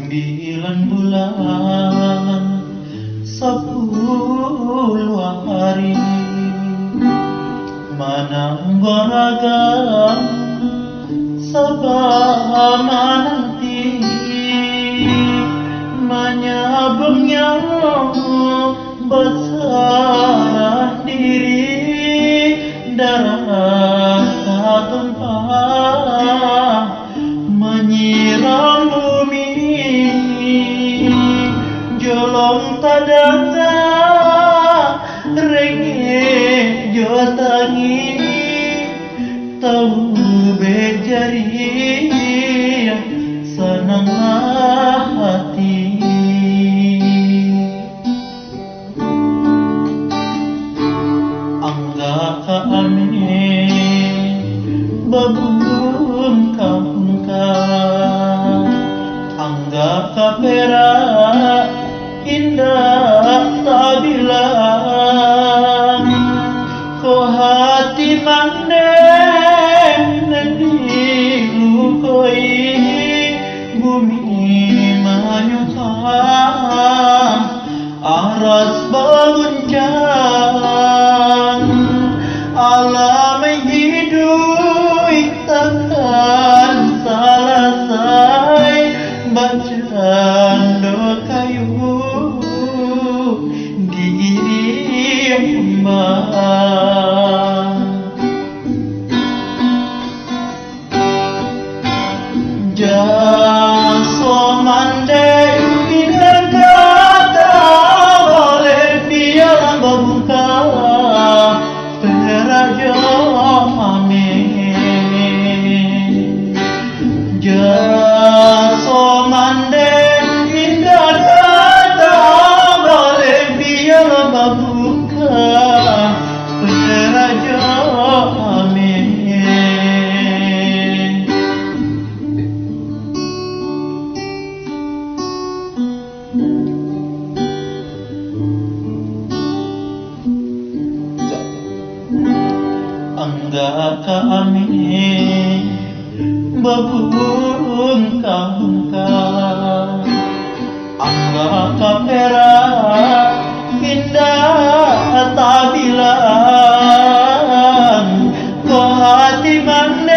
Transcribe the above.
9 bulan 10 hari menanggaragan sabana nanti menyabungnya besar diri darah tumpah menyiram bumi jolong tadata renge jotangi tahu bejari senanglah hati angga ka ame babung kampungka angga ka perak indah tak bilang ko hati mandeng nanti lukoi bumi menyusah aras berguncang alam hidup takkan selesai bacaan kayu diirim jaso mandai pindah kata boleh biar membuka peraja amin jaso mandai pindah kata boleh biar membuka peraja amin angga ka ame babung kampungka angga ka perak indah tak bilang ko hati mandeng